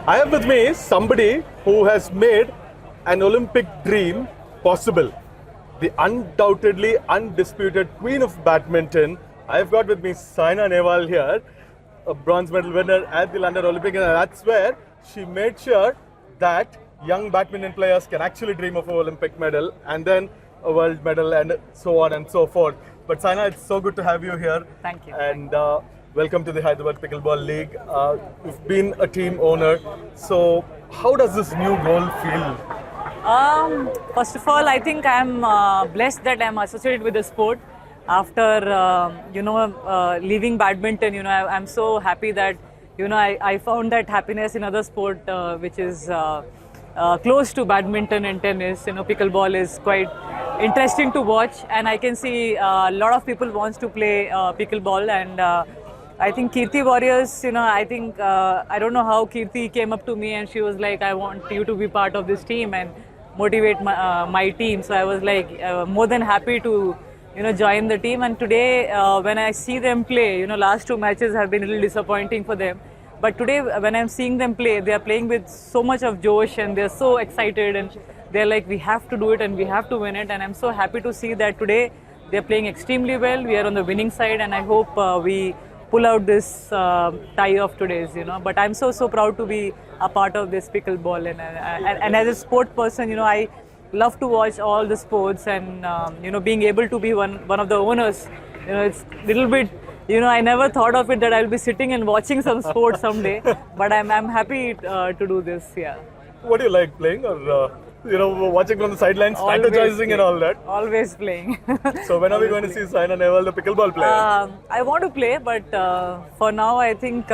I have with me somebody who has made an Olympic dream possible. The undoubtedly undisputed queen of badminton. I've got with me Saina Nehwal here, a bronze medal winner at the London Olympic, and that's where she made sure that young badminton players can actually dream of an Olympic medal and then a world medal and so on and so forth. But Saina, it's so good to have you here. Thank you. And welcome to the Hyderabad Pickleball League. You've been a team owner, so how does this new role feel? First of all, I think I'm blessed that I'm associated with the sport. After leaving badminton, I'm so happy that I found that happiness in other sport which is close to badminton and tennis. Pickleball is quite interesting to watch, and I can see a lot of people wants to play pickleball. And I think Kirti Warriors, I think I don't know how Kirti came up to me and she was like, I want you to be part of this team and motivate my team. So I was like more than happy to join the team. And today when I see them play, last two matches have been a little disappointing for them. But today when I'm seeing them play, they are playing with so much of josh and they're so excited and they're like, we have to do it and we have to win it. And I'm so happy to see that today they're playing extremely well. We are on the winning side, and I hope we pull out this tie of today's, But I'm so proud to be a part of this pickleball. And as a sport person, I love to watch all the sports, and being able to be one of the owners, it's a little bit, I never thought of it that I'll be sitting and watching some sport someday, but I'm happy to do this. Yeah. What do you like, playing or watching from the sidelines, strategizing and all that? Always playing. So when are we going to see Saina Nehwal, the pickleball player? I want to play, but for now I think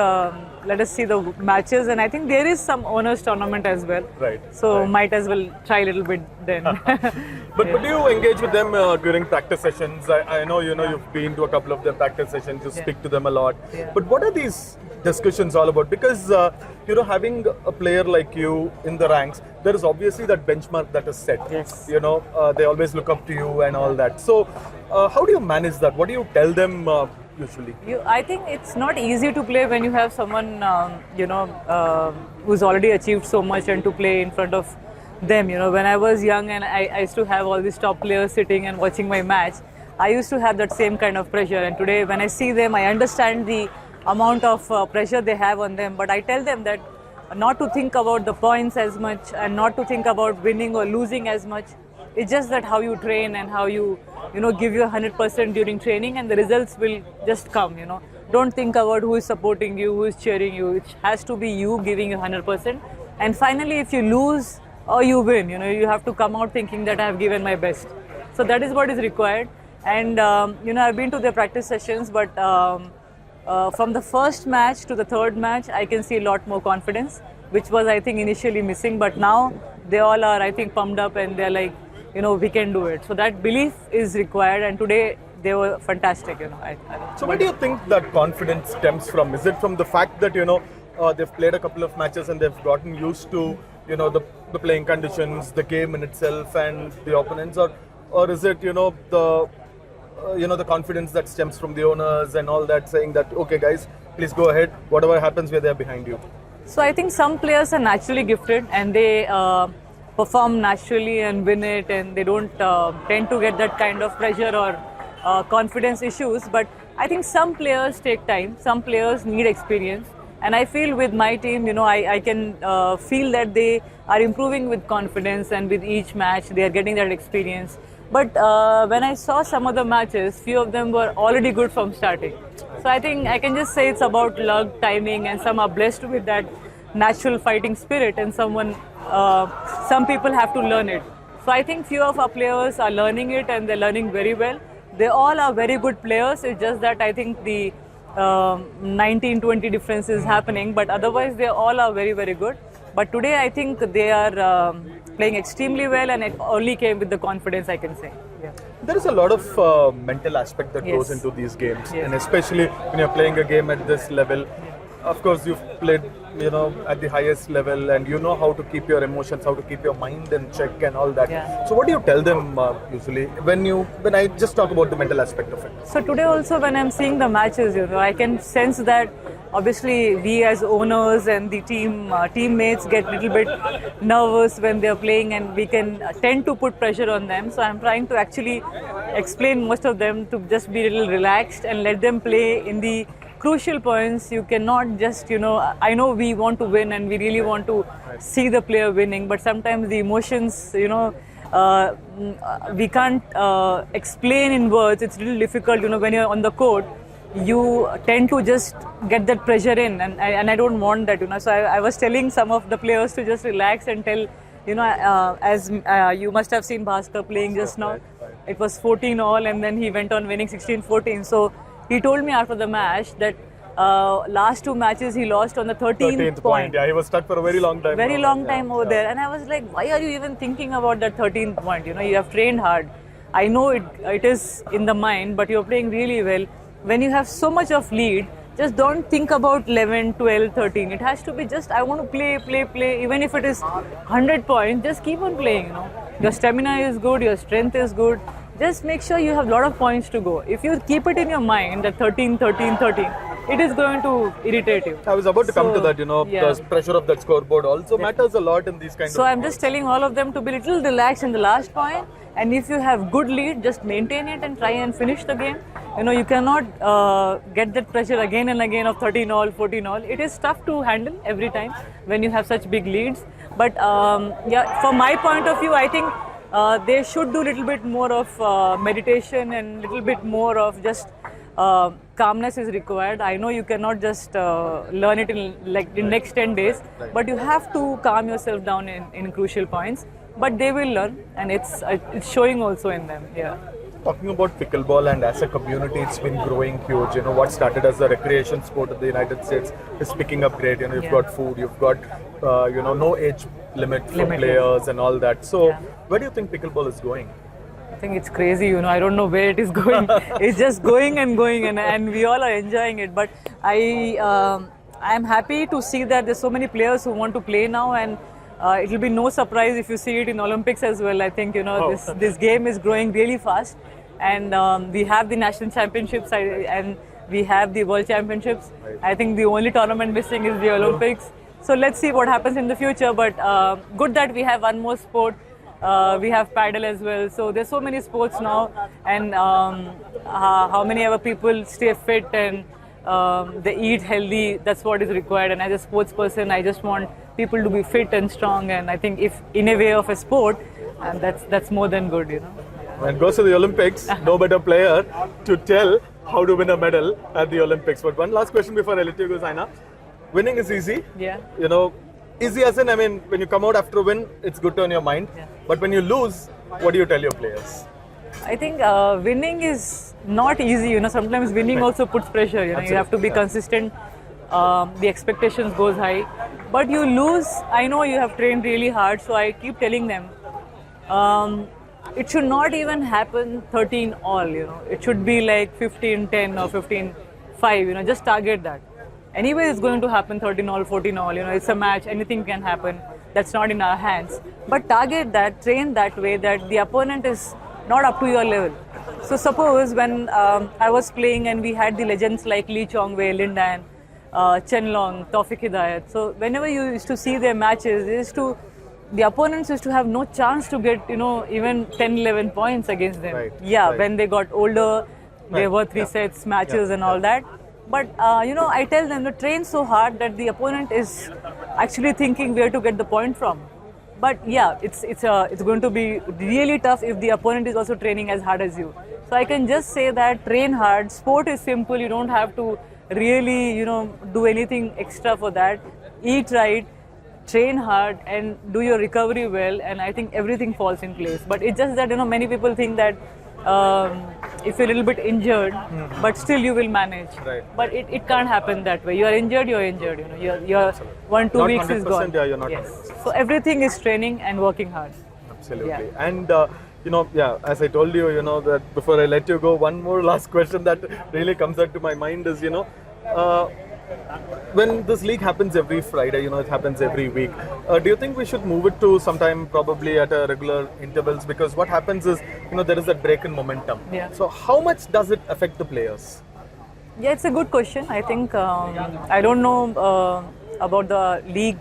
let us see the matches, and I think there is some owners tournament as well. Right. So right. might as well try a little bit then. But do you engage with them during practice sessions? I know you've been to a couple of their practice sessions. You speak to them a lot. Yeah. But what are these discussions all about? Because having a player like you in the ranks, there is obviously that benchmark that is set. Yes. They always look up to you and all that. So how do you manage that? What do you tell them usually? I think it's not easy to play when you have someone who's already achieved so much, and to play in front of them. When I was young and I used to have all these top players sitting and watching my match, I used to have that same kind of pressure. And today when I see them, I understand the amount of pressure they have on them. But I tell them that not to think about the points as much and not to think about winning or losing as much. It's just that how you train and how you give your 100% during training, and the results will just come. Don't think about who is supporting you, who is cheering you. It has to be you giving your 100%. And finally, if you lose or you win, you have to come out thinking that I have given my best. So that is what is required. And I've been to their practice sessions, but from the first match to the third match, I can see a lot more confidence, which was, I think, initially missing. But now they all are, I think, pumped up and they're like, we can do it. So that belief is required, and today they were fantastic. So where do you think that confidence stems from? Is it from the fact that they've played a couple of matches and they've gotten used to the playing conditions, the game in itself, and the opponents, or is it the confidence that stems from the owners and all that, saying that, okay guys, please go ahead, whatever happens, we're there behind you? So I think some players are naturally gifted and they perform naturally and win it, and they don't tend to get that kind of pressure or confidence issues. But I think some players take time, some players need experience, and I feel with my team, I can feel that they are improving with confidence, and with each match they are getting that experience. But when I saw some of the matches, few of them were already good from starting. So I think I can just say it's about luck, timing, and some are blessed with that natural fighting spirit, and some people have to learn it. So I think few of our players are learning it, and they're learning very well. They all are very good players. It's just that I think the 19-20 difference is happening, but otherwise they all are very, very good. But today I think they are playing extremely well, and it only came with the confidence, I can say. Yeah. There is a lot of mental aspect that goes into these games, and especially when you're playing a game at this level. Of course, you've played, at the highest level, and you know how to keep your emotions, how to keep your mind in check, and all that. Yeah. So, what do you tell them usually when I just talk about the mental aspect of it? So today also, when I'm seeing the matches, I can sense that obviously we as owners and the teammates get a little bit nervous when they're playing, and we can tend to put pressure on them. So I'm trying to actually explain most of them to just be a little relaxed and let them play in the crucial points. You cannot just, I know we want to win and we really want to see the player winning, but sometimes the emotions, we can't explain in words. It's a little difficult, when you're on the court. You tend to just get that pressure in, and I don't want that, So I was telling some of the players to just relax and tell, as you must have seen Bhaskar playing just now. It was 14 all, and then he went on winning 16-14. So he told me after the match that last two matches he lost on the 13th point. Yeah, he was stuck for a very long time. Very long time over there. And I was like, why are you even thinking about that 13th point? You have trained hard. I know it is in the mind, but you're playing really well. When you have so much of lead, just don't think about 11, 12, 13. It has to be just, I want to play. Even if it is 100 points, just keep on playing, Your stamina is good, your strength is good. Just make sure you have a lot of points to go. If you keep it in your mind that 13, it is going to irritate you. I was about to come to that, the pressure of that scoreboard also matters a lot in these kinds of So I'm just telling all of them to be a little relaxed in the last point. And if you have good lead, just maintain it and try and finish the game. You cannot get that pressure again and again of 13 all, 14 all. It is tough to handle every time when you have such big leads. But from my point of view, I think they should do a little bit more of meditation and a little bit more of just calmness is required. I know you cannot just learn it in the next 10 days, but you have to calm yourself down in crucial points. But they will learn, and it's showing also in them. Yeah. Talking about pickleball, and as a community, it's been growing huge. What started as a recreation sport in the United States is picking up great. You've got food, you've got no age limit for players and all that. So, where do you think pickleball is going? I think it's crazy. I don't know where it is going. It's just going, and we all are enjoying it. But I'm happy to see that there's so many players who want to play now, and it will be no surprise if you see it in Olympics as well. I think this game is growing really fast, and we have the national championships and we have the world championships. I think the only tournament missing is the Olympics. So let's see what happens in the future. But good that we have one more sport. We have paddle as well. So there's so many sports now, and how many other people stay fit and they eat healthy. That's what is required. And as a sports person, I just want people to be fit and strong. And I think if in a way of a sport, and that's more than good. When it goes to the Olympics, no better player to tell how to win a medal at the Olympics. But one last question before I let you go, Saina. Winning is easy. Yeah. Easy as in, when you come out after a win, it's good on your mind. Yeah. But when you lose, what do you tell your players? I think winning is not easy. Sometimes winning also puts pressure. You have to be consistent. The expectations goes high. But you lose. I know you have trained really hard, so I keep telling them. It should not even happen 13 all. It should be like 15-10 or 15-5. Just target that. Anyway, it's going to happen 13 all, 14 all. It's a match. Anything can happen. That's not in our hands. But target that, train that way that the opponent is not up to your level. So suppose when I was playing and we had the legends like Lee Chong Wei, Lin Dan, Chen Long, Tawfiq Hidayat. So whenever you used to see their matches, the opponents used to have no chance to get, even 10, 11 points against them. Right. Yeah, when they got older, there were 3 sets, matches and all that. But, I tell them to train so hard that the opponent is actually thinking where to get the point from. But yeah, it's going to be really tough if the opponent is also training as hard as you. So I can just say that train hard. Sport is simple. You don't have to really, do anything extra for that. Eat right, train hard, and do your recovery well. And I think everything falls in place. But it's just that, many people think that if you're a little bit injured, but still you will manage. Right. But it can't happen that way. You are injured, you're injured. Your 1-2 weeks is gone. Yeah, you're not. Yes. So everything is training and working hard. Absolutely. Yeah. And as I told you, that before I let you go, one more last question that really comes out to my mind is, when this league happens every Friday, it happens every week. Do you think we should move it to sometime probably at a regular intervals? Because what happens is, there is that break in momentum. Yeah. So how much does it affect the players? Yeah, it's a good question. I think I don't know about the league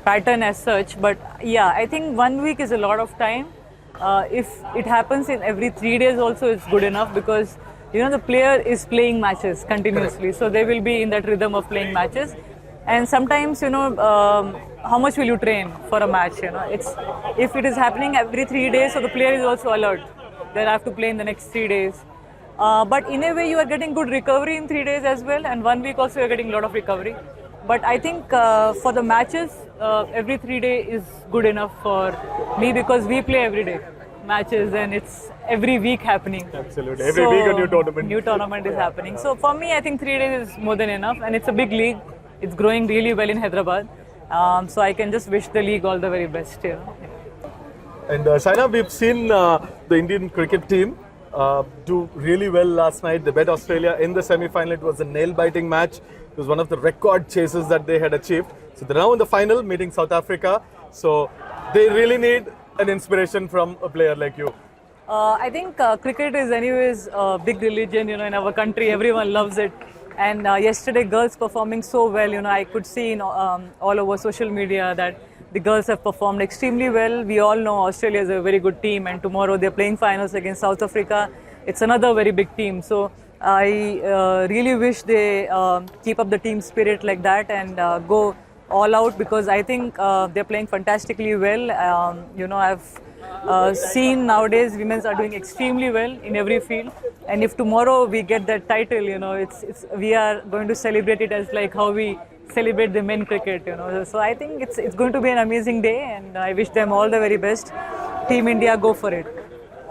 pattern as such, but yeah, I think 1 week is a lot of time. If it happens in every 3 days, also it's good enough because the player is playing matches continuously, so they will be in that rhythm of playing matches. And sometimes how much will you train for a match? It's if it is happening every 3 days, so the player is also alert. They'll have to play in the next 3 days. But in a way, you are getting good recovery in 3 days as well, and 1 week also you're getting a lot of recovery. But I think for the matches, every 3 days is good enough for me because we play every day matches and it's every week happening. Absolutely. Every week a new tournament. New tournament is happening. So for me, I think 3 days is more than enough, and it's a big league. It's growing really well in Hyderabad. So I can just wish the league all the very best. And Saina, we've seen the Indian cricket team do really well last night. They beat Australia in the semi-final. It was a nail-biting match. It was one of the record chases that they had achieved. So they're now in the final, meeting South Africa. So they really need an inspiration from a player like you. I think cricket is anyways a big religion, in our country. Everyone loves it. And yesterday, girls performing so well, I could see all over social media that the girls have performed extremely well. We all know Australia is a very good team, and tomorrow they're playing finals against South Africa. It's another very big team. So I really wish they keep up the team spirit like that and go all out because I think they're playing fantastically well. I've seen nowadays women are doing extremely well in every field, and if tomorrow we get that title, we are going to celebrate it as like how we celebrate the men cricket. So I think it's going to be an amazing day, and I wish them all the very best. Team India, go for it.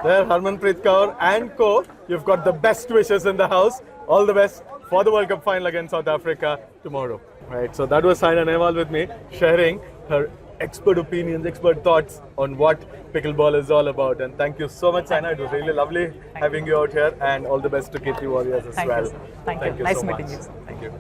There, Harmanpreet Kaur and co. You've got the best wishes in the house. All the best for the World Cup final against South Africa tomorrow. Right, so that was Saina Nehwal with me, sharing her expert opinions, expert thoughts on what pickleball is all about. And thank you so much, Saina. It was really lovely having you out here, and all the best to KT Warriors as well. Thank you. Nice meeting you. Thank you.